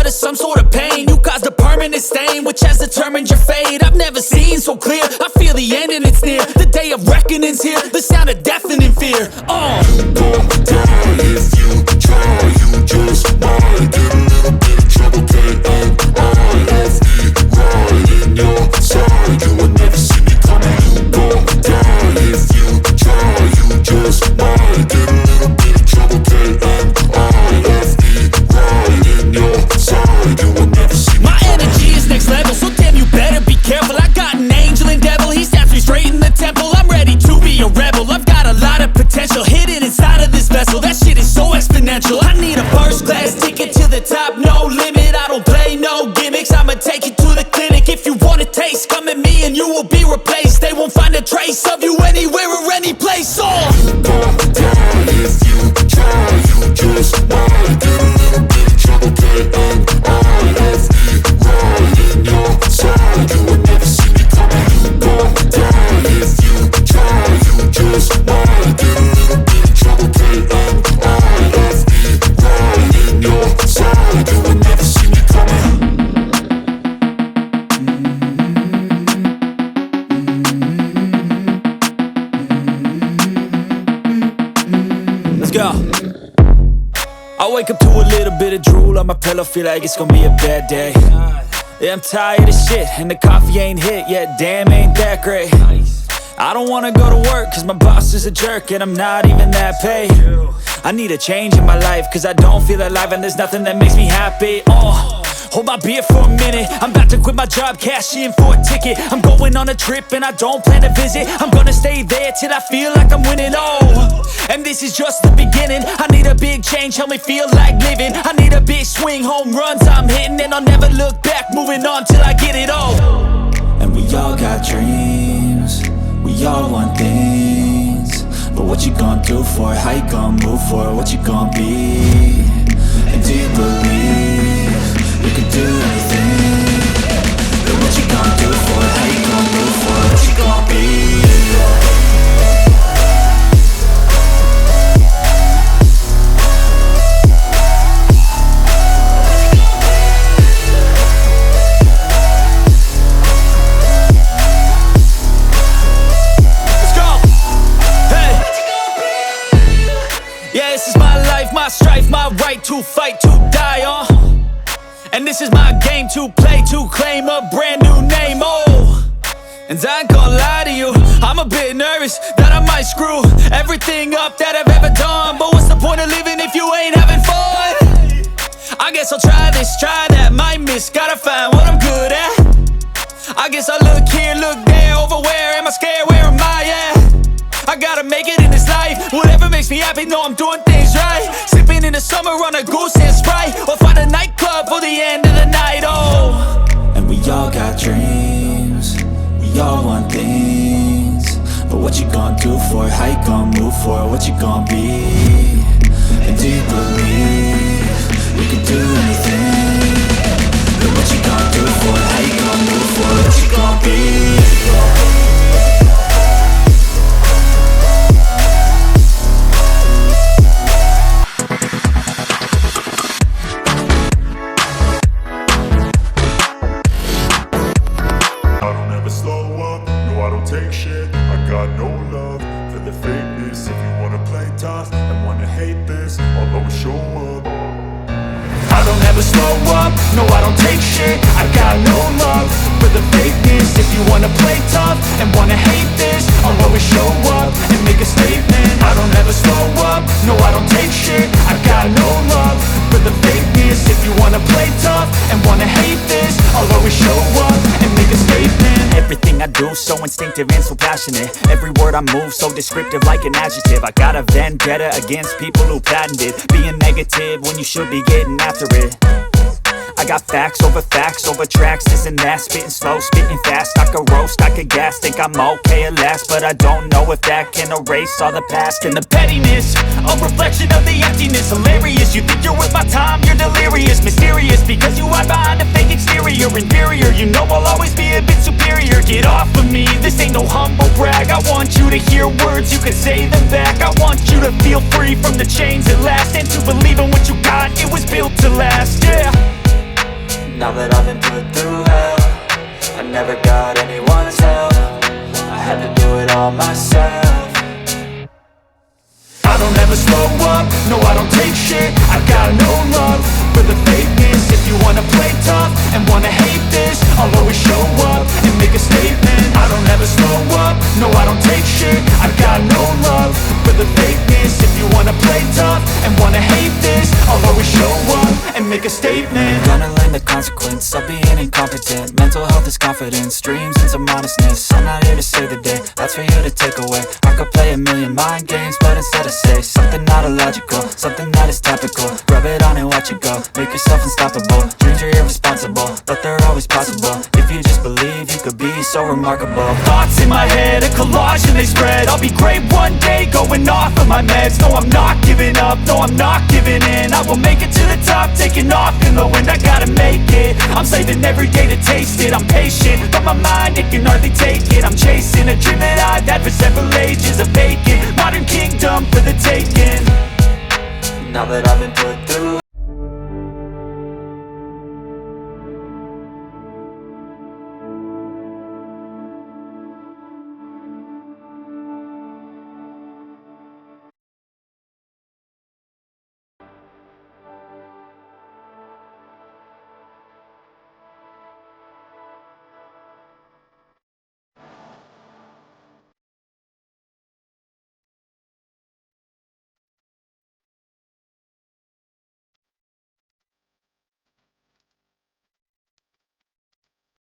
of some sort of pain. You caused a permanent stain, which has determined your fate. I've never seen so clear, I feel the end and it's near. The day of reckoning's here, the sound of deafening fear. You gon' die if you try, you just might get a little bit of trouble, K-N-I-F-E, right in your side. You would never see me coming. You gon' die if you try, you just might get a little bit of trouble, K-N-I-F-E, right in your side. You would never see me My energy is next level, so damn you better be careful. I got an angel and devil, he snaps me straight in the temple. I'm ready to be a rebel, I've got a lot of potential hidden inside of this vessel. That shit is so exponential. I need a first class ticket to the top, no limit. I don't play no gimmicks, I'ma take you to the clinic. If you want a taste, come at me and you will be replaced. They won't find a trace of you anywhere or any place. You gon' die if you try, you just might get a little bit of trouble, K-N-I-F-E, right in your side. You would never see me coming. You gon' die if you try, you just might get a little bit of trouble, K-N-I-F-E, right in your side. You would never see me coming. Let's go. I wake up to a little bit of drool on my pillow, feel like it's gonna be a bad day. Yeah, I'm tired of shit, and the coffee ain't hit yet, damn ain't that great. I don't wanna go to work, cause my boss is a jerk, and I'm not even that paid. I need a change in my life, cause I don't feel alive, and there's nothing that makes me happy. Hold my beer for a minute, I'm about to quit my job, cash in for a ticket. I'm going on a trip and I don't plan to visit. I'm gonna stay there till I feel like I'm winning, and this is just the beginning. I need a big change, help me feel like living. I need a big swing, home runs I'm hitting, and I'll never look back, moving on till I get it all. And we all got dreams, we all want things, but what you gonna do for it? How you gonna move for it? What you gonna be? And do you believe you can do anything? But what you gonna do for it? How you gonna move for it? What you gonna be? Let's go! Hey! Yeah, this is my life, my strife, my right to fight, to die on. And this is my game to play, to claim a brand new name, And I ain't gonna lie to you, I'm a bit nervous that I might screw everything up that I've ever done. But what's the point of living if you ain't having fun? I guess I'll try this, try that, might miss, gotta find what I'm good at. I guess I look here, look there, over where am I scared, where am I at? I gotta make it in this life, whatever makes me happy, know I'm doing things right. Sipping in the summer on a goose and Sprite, or find a nightclub for the end of the night, And we all got dreams, we all want things, but what you gonna do for it? How you gonna move for it? What you gonna be? And do you believe you can do anything? But what you gonna do for it? How you gonna move for it? What you gonna be? Take shit, I got no love for the fakeness. If you wanna play tough and wanna hate this, I'll always show up. I don't ever slow up, no I don't take shit. I got no love for the fakeness. If you wanna play tough and wanna hate this, I'll always show up and make a statement. I don't ever slow up, no I don't take shit. I got no love for the fakeness. If you wanna play tough and wanna hate this, I'll always show up and make a statement. Everything I do so instinctive and so passionate. Every word I move so descriptive like an adjective. I got a vendetta against people who patented being negative when you should be getting after it. I got facts over tracks, this and that. Spitting slow, spitting fast. I could roast, I could gas. Think I'm okay at last, but I don't know if that can erase all the past. And the pettiness, a reflection of the emptiness. Hilarious, you think you're worth my time, you're delirious. Mysterious, because you hide behind a fake exterior. Inferior, you know I'll always be a bit superior. Get off of me, this ain't no humble brag. I want you to hear words, you can say them back. I want you to feel free from the chains at last, and to believe in what you got, it was built to last, yeah. Now that I've been put through hell, I never got anyone's help. I had to do it all myself. I don't ever slow up, no I don't take shit. I got no love for the fakeness. If you wanna play tough and wanna hate this, I'll always show up and make a statement. I don't ever slow up, no I don't take shit. I got no love for the fakeness. If you wanna play tough and wanna hate this, I'll always show up and make a statement. Gonna learn the consequence of being incompetent. Mental health is confidence, dreams and some modestness. I'm not here to save the day, that's for you to take away. I could play a million mind games, but instead I say something not illogical, something that is topical. Rub it on and watch it go, make yourself unstoppable. Dreams are irresponsible, but they're always possible. If you just believe, you could be so remarkable. Thoughts in my head, a collage and they spread. I'll be great one day, going off of my meds. No, I'm not giving up, no, I'm not giving in. I will make it to the top, taking off in the wind. I gotta make it, I'm saving every day to taste it. I'm patient, but my mind, it can hardly take it. I'm chasing a dream that I've had for several ages. A vacant, modern kingdom for the taking. Now that I've been put through